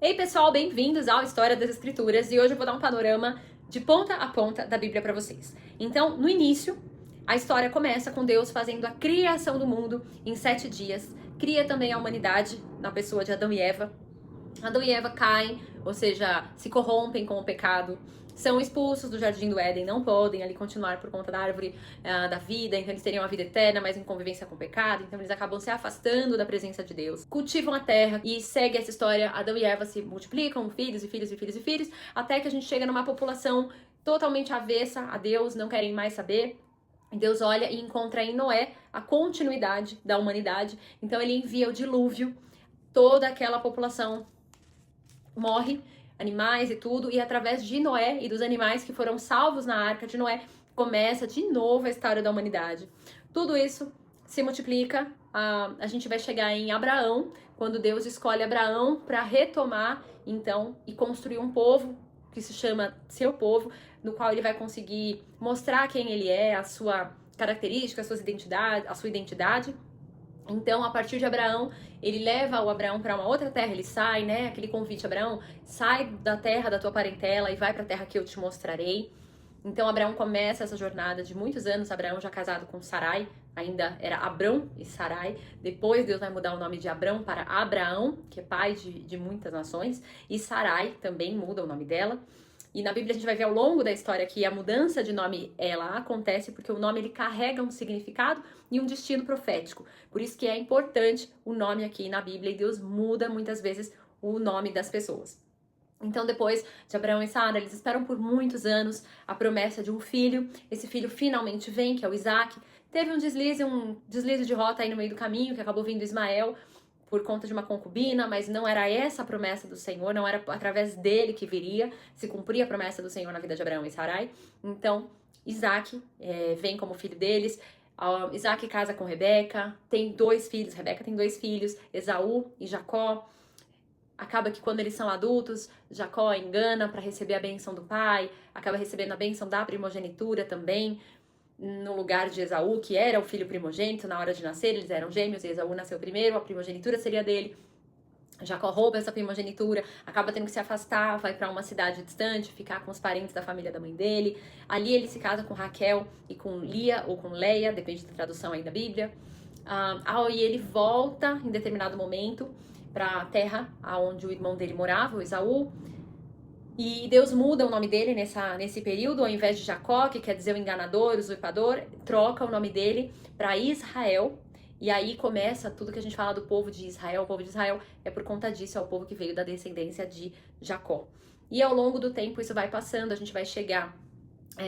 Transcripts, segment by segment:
Ei pessoal, bem-vindos ao História das Escrituras e hoje eu vou dar um panorama de ponta a ponta da Bíblia para vocês. Então, no início, a história começa com Deus fazendo a criação do mundo em 7 dias, cria também a humanidade na pessoa de Adão e Eva. Adão e Eva caem, ou seja, se corrompem com o pecado, são expulsos do Jardim do Éden, não podem ali continuar por conta da árvore da vida, então eles teriam a vida eterna, mas em convivência com o pecado, então eles acabam se afastando da presença de Deus, cultivam a terra e segue essa história, Adão e Eva se multiplicam, filhos e filhos e filhos e filhos, até que a gente chega numa população totalmente avessa a Deus, não querem mais saber. Deus olha e encontra em Noé a continuidade da humanidade, então ele envia o dilúvio, toda aquela população morre, animais e tudo, e através de Noé e dos animais que foram salvos na arca de Noé, começa de novo a história da humanidade. Tudo isso se multiplica, a gente vai chegar em Abraão, quando Deus escolhe Abraão para retomar, então, e construir um povo que se chama seu povo, no qual ele vai conseguir mostrar quem ele é, a sua característica, a sua identidade. Então, a partir de Abraão, ele leva o Abraão para uma outra terra, ele sai, né? Aquele convite, Abraão, sai da terra da tua parentela e vai para a terra que eu te mostrarei. Então, Abraão começa essa jornada de muitos anos, Abraão já casado com Sarai, ainda era Abrão e Sarai. Depois, Deus vai mudar o nome de Abrão para Abraão, que é pai de muitas nações, e Sarai também muda o nome dela. E na Bíblia a gente vai ver ao longo da história que a mudança de nome, ela acontece porque o nome ele carrega um significado e um destino profético. Por isso que é importante o nome aqui na Bíblia e Deus muda muitas vezes o nome das pessoas. Então depois de Abraão e Sara, eles esperam por muitos anos a promessa de um filho. Esse filho finalmente vem, que é o Isaac. Teve um deslize de rota aí no meio do caminho, que acabou vindo Ismael, por conta de uma concubina, mas não era essa a promessa do Senhor, não era através dele que viria, se cumprir a promessa do Senhor na vida de Abraão e Sarai. Então, Isaac vem como filho deles, Isaac casa com Rebeca, tem 2 filhos, Rebeca tem 2 filhos, Esaú e Jacó. Acaba que quando eles são adultos, Jacó engana para receber a bênção do pai, acaba recebendo a bênção da primogenitura também, no lugar de Esaú, que era o filho primogênito na hora de nascer, eles eram gêmeos, e Esaú nasceu primeiro, a primogenitura seria dele. Jacó rouba essa primogenitura, acaba tendo que se afastar, vai para uma cidade distante, ficar com os parentes da família da mãe dele. Ali ele se casa com Raquel e com Lia, ou com Leia, depende da tradução aí da Bíblia. E ele volta em determinado momento para a terra onde o irmão dele morava, o Esaú. E Deus muda o nome dele nesse período, ao invés de Jacó, que quer dizer o enganador, o usurpador, troca o nome dele para Israel. E aí começa tudo que a gente fala do povo de Israel. O povo de Israel é por conta disso, é o povo que veio da descendência de Jacó. E ao longo do tempo isso vai passando, a gente vai chegar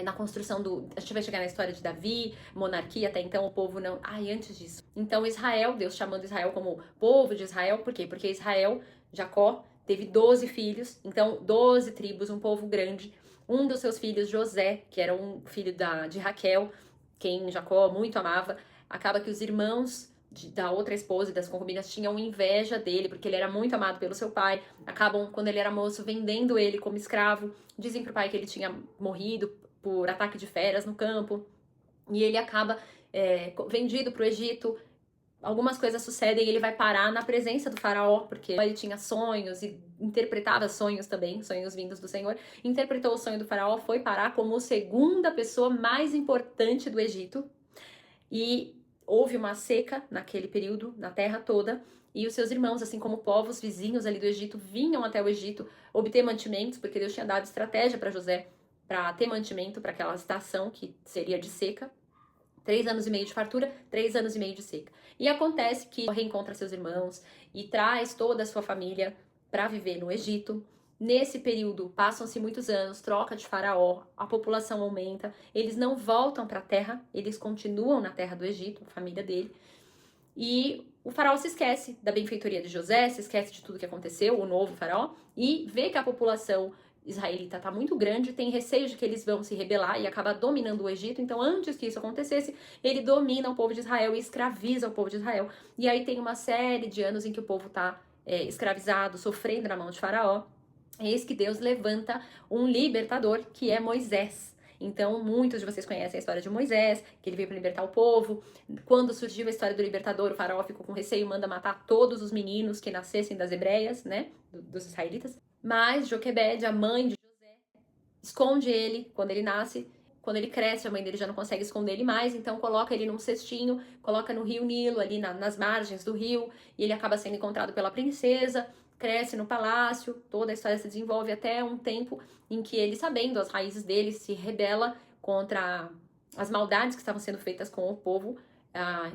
na construção a gente vai chegar na história de Davi, monarquia, até então o povo não... antes disso. Então Israel, Deus chamando Israel como povo de Israel, por quê? Porque Israel, Jacó, teve 12 filhos, então 12 tribos, um povo grande. Um dos seus filhos, José, que era um filho de Raquel, quem Jacó muito amava, acaba que os irmãos da outra esposa e das concubinas tinham inveja dele, porque ele era muito amado pelo seu pai. Acabam, quando ele era moço, vendendo ele como escravo. Dizem pro pai que ele tinha morrido por ataque de feras no campo. E ele acaba vendido pro Egito. Algumas coisas sucedem e ele vai parar na presença do faraó, porque ele tinha sonhos e interpretava sonhos também, sonhos vindos do Senhor. Interpretou o sonho do faraó, foi parar como segunda pessoa mais importante do Egito. E houve uma seca naquele período, na terra toda, e os seus irmãos, assim como povos vizinhos ali do Egito, vinham até o Egito obter mantimentos, porque Deus tinha dado estratégia para José para ter mantimento para aquela estação que seria de seca. 3 anos e meio de fartura, 3 anos e meio de seca. E acontece que reencontra seus irmãos e traz toda a sua família para viver no Egito. Nesse período, passam-se muitos anos, troca de faraó, a população aumenta, eles não voltam para a terra, eles continuam na terra do Egito, a família dele. E o faraó se esquece da benfeitoria de José, se esquece de tudo que aconteceu, o novo faraó, e vê que a população israelita está muito grande, tem receio de que eles vão se rebelar e acaba dominando o Egito. Então, antes que isso acontecesse, ele domina o povo de Israel e escraviza o povo de Israel. E aí tem uma série de anos em que o povo está escravizado, sofrendo na mão de Faraó. Eis que Deus levanta um libertador, que é Moisés. Então, muitos de vocês conhecem a história de Moisés, que ele veio para libertar o povo. Quando surgiu a história do libertador, o faraó ficou com receio e manda matar todos os meninos que nascessem das hebreias, né? dos israelitas. Mas Joquebede, a mãe de José, esconde ele quando ele nasce. Quando ele cresce, a mãe dele já não consegue esconder ele mais, então coloca ele num cestinho, coloca no rio Nilo, ali nas margens do rio, e ele acaba sendo encontrado pela princesa, cresce no palácio, toda a história se desenvolve até um tempo em que ele, sabendo as raízes dele, se rebela contra as maldades que estavam sendo feitas com o povo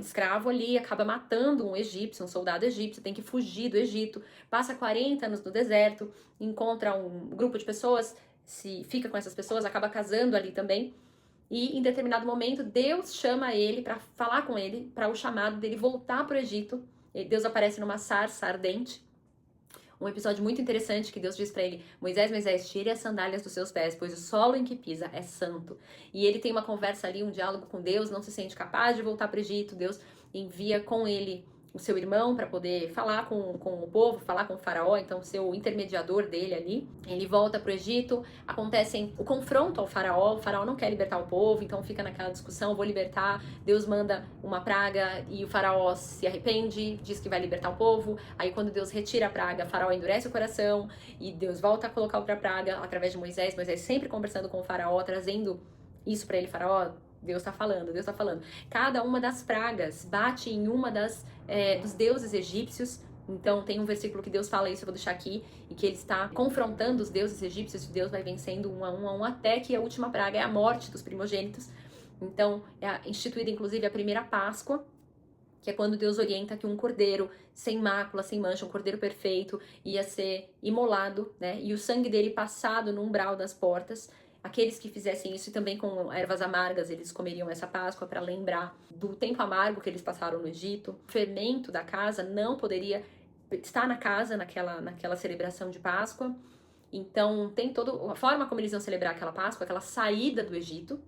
escravo ali, acaba matando um egípcio, um soldado egípcio, tem que fugir do Egito, passa 40 anos no deserto, encontra um grupo de pessoas, fica com essas pessoas, acaba casando ali também, e em determinado momento Deus chama ele para falar com ele, para o chamado dele voltar para o Egito. Deus aparece numa sarça ardente. Um episódio muito interessante que Deus diz para ele: Moisés, tire as sandálias dos seus pés, pois o solo em que pisa é santo. E ele tem uma conversa ali, um diálogo com Deus, não se sente capaz de voltar para o Egito. Deus envia com ele o seu irmão para poder falar com o povo, falar com o faraó, então ser o intermediador dele ali. Ele volta para o Egito, acontece o confronto ao faraó, o faraó não quer libertar o povo, então fica naquela discussão, vou libertar, Deus manda uma praga e o faraó se arrepende, diz que vai libertar o povo, aí quando Deus retira a praga, o faraó endurece o coração e Deus volta a colocar outra praga através de Moisés sempre conversando com o faraó, trazendo isso para ele, faraó, Deus está falando, Deus está falando. Cada uma das pragas bate em uma dos deuses egípcios. Então tem um versículo que Deus fala isso, eu vou deixar aqui, e que ele está confrontando os deuses egípcios, e Deus vai vencendo um a um, até que a última praga é a morte dos primogênitos. Então é instituída inclusive a primeira Páscoa, que é quando Deus orienta que um cordeiro sem mácula, sem mancha, um cordeiro perfeito, ia ser imolado, né? E o sangue dele passado no umbral das portas. Aqueles que fizessem isso, e também com ervas amargas, eles comeriam essa Páscoa para lembrar do tempo amargo que eles passaram no Egito. O fermento da casa não poderia estar na casa naquela celebração de Páscoa. Então, tem toda a forma como eles iam celebrar aquela Páscoa, aquela saída do Egito.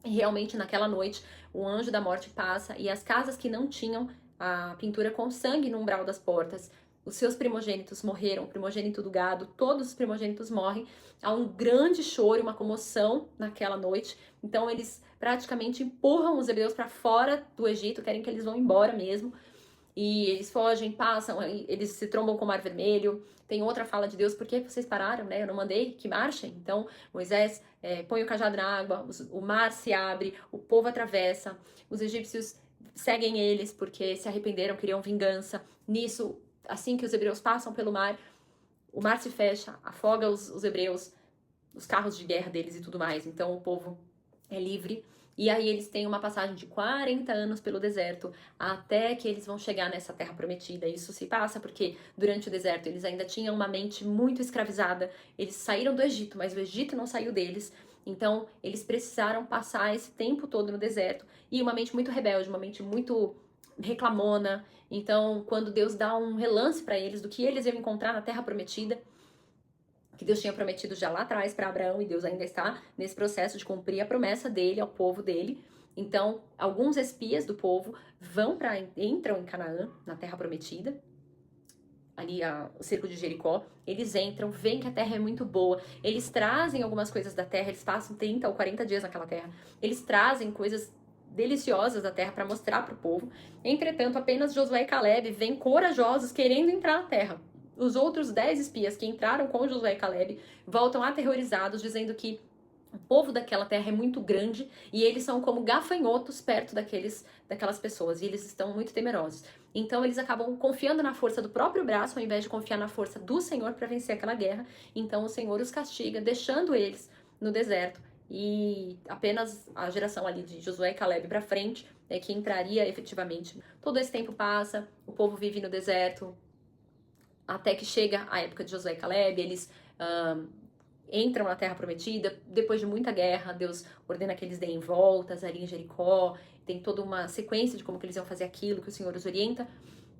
E realmente, naquela noite, o anjo da morte passa e as casas que não tinham a pintura com sangue no umbral das portas, os seus primogênitos morreram, o primogênito do gado, todos os primogênitos morrem. Há um grande choro, uma comoção naquela noite. Então eles praticamente empurram os hebreus para fora do Egito, querem que eles vão embora mesmo. E eles fogem, passam, eles se trombam com o Mar Vermelho. Tem outra fala de Deus: por que vocês pararam, né? Eu não mandei que marchem. Então Moisés põe o cajado na água, o mar se abre, o povo atravessa. Os egípcios seguem eles porque se arrependeram, queriam vingança. Nisso, assim que os hebreus passam pelo mar, o mar se fecha, afoga os hebreus, os carros de guerra deles e tudo mais. Então o povo é livre. E aí eles têm uma passagem de 40 anos pelo deserto até que eles vão chegar nessa terra prometida. Isso se passa porque durante o deserto eles ainda tinham uma mente muito escravizada. Eles saíram do Egito, mas o Egito não saiu deles. Então eles precisaram passar esse tempo todo no deserto. E uma mente muito rebelde, uma mente muito reclamona. Então, quando Deus dá um relance para eles do que eles iam encontrar na terra prometida, que Deus tinha prometido já lá atrás para Abraão, e Deus ainda está nesse processo de cumprir a promessa dele ao povo dele. Então, alguns espias do povo entram em Canaã, na terra prometida, ali o cerco de Jericó. Eles entram, veem que a terra é muito boa, eles trazem algumas coisas da terra, eles passam 30 ou 40 dias naquela terra, eles trazem coisas deliciosas da terra para mostrar para o povo. Entretanto, apenas Josué e Caleb vêm corajosos querendo entrar na terra. Os outros 10 espias que entraram com Josué e Caleb voltam aterrorizados, dizendo que o povo daquela terra é muito grande e eles são como gafanhotos perto daquelas pessoas, e eles estão muito temerosos. Então eles acabam confiando na força do próprio braço ao invés de confiar na força do Senhor para vencer aquela guerra. Então o Senhor os castiga, deixando eles no deserto. E apenas a geração ali de Josué e Caleb para frente é que entraria efetivamente. Todo esse tempo passa, o povo vive no deserto, até que chega a época de Josué e Caleb. Eles entram na Terra Prometida. Depois de muita guerra, Deus ordena que eles deem voltas ali em Jericó. Tem toda uma sequência de como que eles iam fazer aquilo, que o Senhor os orienta.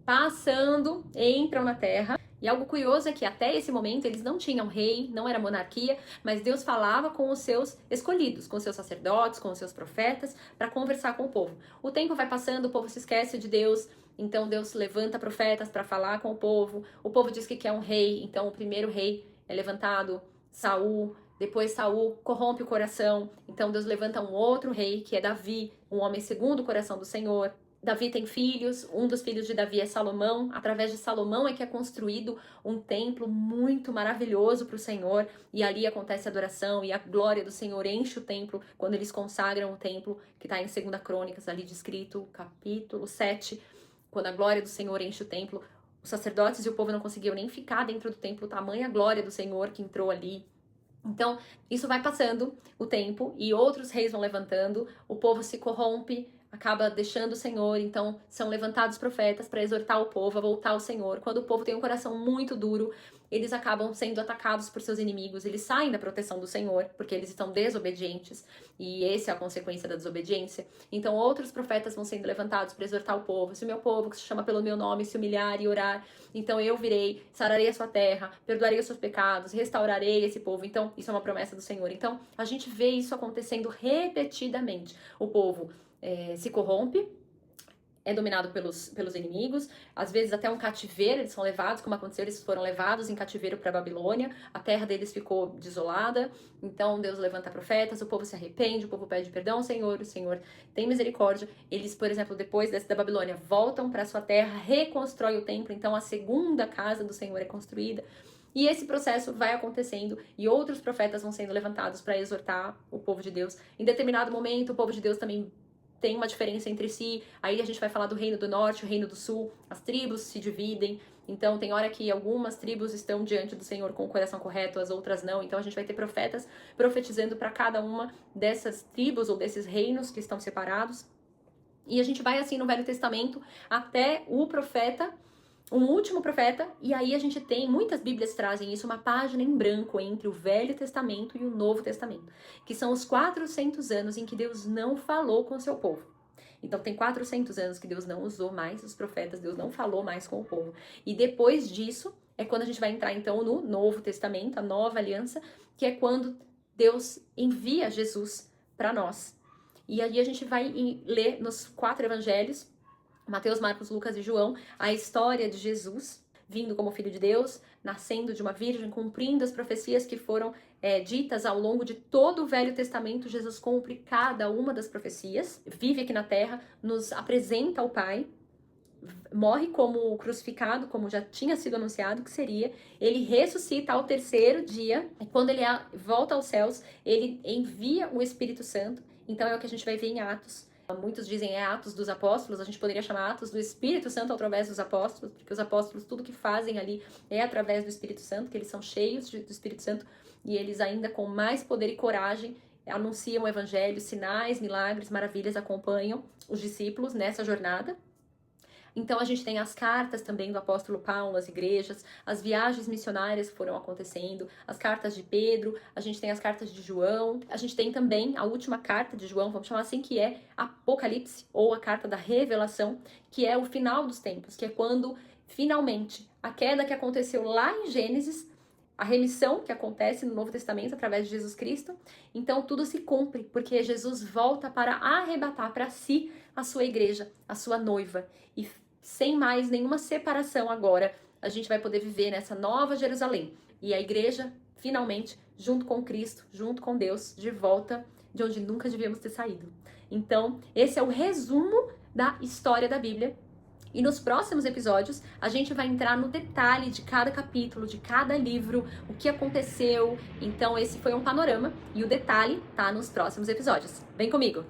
Passando, entram na terra. E algo curioso é que até esse momento eles não tinham rei, não era monarquia, mas Deus falava com os seus escolhidos, com os seus sacerdotes, com os seus profetas, para conversar com o povo. O tempo vai passando, o povo se esquece de Deus, então Deus levanta profetas para falar com o povo diz que quer um rei, então o primeiro rei é levantado, Saul. Depois Saul corrompe o coração, então Deus levanta um outro rei, que é Davi, um homem segundo o coração do Senhor. Davi tem filhos, um dos filhos de Davi é Salomão. Através de Salomão é que é construído um templo muito maravilhoso para o Senhor, e ali acontece a adoração, e a glória do Senhor enche o templo quando eles consagram o templo, que está em 2 Crônicas, ali descrito, capítulo 7, quando a glória do Senhor enche o templo. Os sacerdotes e o povo não conseguiam nem ficar dentro do templo, tamanha glória do Senhor que entrou ali. Então, isso vai passando o tempo e outros reis vão levantando, o povo se corrompe, acaba deixando o Senhor, então são levantados profetas para exortar o povo a voltar ao Senhor. Quando o povo tem um coração muito duro, eles acabam sendo atacados por seus inimigos, eles saem da proteção do Senhor, porque eles estão desobedientes, e essa é a consequência da desobediência. Então outros profetas vão sendo levantados para exortar o povo. Se o meu povo, que se chama pelo meu nome, se humilhar e orar, então eu virei, sararei a sua terra, perdoarei os seus pecados, restaurarei esse povo. Então isso é uma promessa do Senhor. Então a gente vê isso acontecendo repetidamente. O povo se corrompe, é dominado pelos inimigos, às vezes até um cativeiro, eles são levados, como aconteceu, eles foram levados em cativeiro para a Babilônia, a terra deles ficou desolada, então Deus levanta profetas, o povo se arrepende, o povo pede perdão ao Senhor, o Senhor tem misericórdia, eles, por exemplo, depois da Babilônia, voltam para sua terra, reconstrói o templo, então a segunda casa do Senhor é construída. E esse processo vai acontecendo e outros profetas vão sendo levantados para exortar o povo de Deus. Em determinado momento, o povo de Deus também tem uma diferença entre si, aí a gente vai falar do reino do norte, o reino do sul, as tribos se dividem, então tem hora que algumas tribos estão diante do Senhor com o coração correto, as outras não, então a gente vai ter profetas profetizando para cada uma dessas tribos ou desses reinos que estão separados, e a gente vai assim no Velho Testamento até o profeta, um último profeta, e aí a gente tem, muitas bíblias trazem isso, uma página em branco entre o Velho Testamento e o Novo Testamento, que são os 400 anos em que Deus não falou com o seu povo. Então tem 400 anos que Deus não usou mais os profetas, Deus não falou mais com o povo. E depois disso é quando a gente vai entrar então no Novo Testamento, a nova aliança, que é quando Deus envia Jesus para nós. E aí a gente vai ler nos 4 evangelhos, Mateus, Marcos, Lucas e João, a história de Jesus vindo como Filho de Deus, nascendo de uma virgem, cumprindo as profecias que foram ditas ao longo de todo o Velho Testamento. Jesus cumpre cada uma das profecias, vive aqui na Terra, nos apresenta ao Pai, morre como crucificado, como já tinha sido anunciado que seria, ele ressuscita ao 3º dia, e quando ele volta aos céus, ele envia o Espírito Santo, então é o que a gente vai ver em Atos. Muitos dizem Atos dos Apóstolos, a gente poderia chamar Atos do Espírito Santo através dos apóstolos, porque os apóstolos, tudo que fazem ali é através do Espírito Santo, que eles são cheios do Espírito Santo, e eles ainda com mais poder e coragem anunciam o Evangelho, sinais, milagres, maravilhas acompanham os discípulos nessa jornada. Então a gente tem as cartas também do apóstolo Paulo às igrejas, as viagens missionárias que foram acontecendo, as cartas de Pedro, a gente tem as cartas de João, a gente tem também a última carta de João, vamos chamar assim, que é Apocalipse, ou a carta da revelação, que é o final dos tempos, que é quando finalmente a queda que aconteceu lá em Gênesis, a remissão que acontece no Novo Testamento através de Jesus Cristo, então tudo se cumpre, porque Jesus volta para arrebatar para si a sua igreja, a sua noiva, e sem mais nenhuma separação agora, a gente vai poder viver nessa nova Jerusalém, e a igreja, finalmente, junto com Cristo, junto com Deus, de volta de onde nunca devíamos ter saído. Então, esse é o resumo da história da Bíblia. E nos próximos episódios, a gente vai entrar no detalhe de cada capítulo, de cada livro, o que aconteceu. Então, esse foi um panorama e o detalhe tá nos próximos episódios. Vem comigo!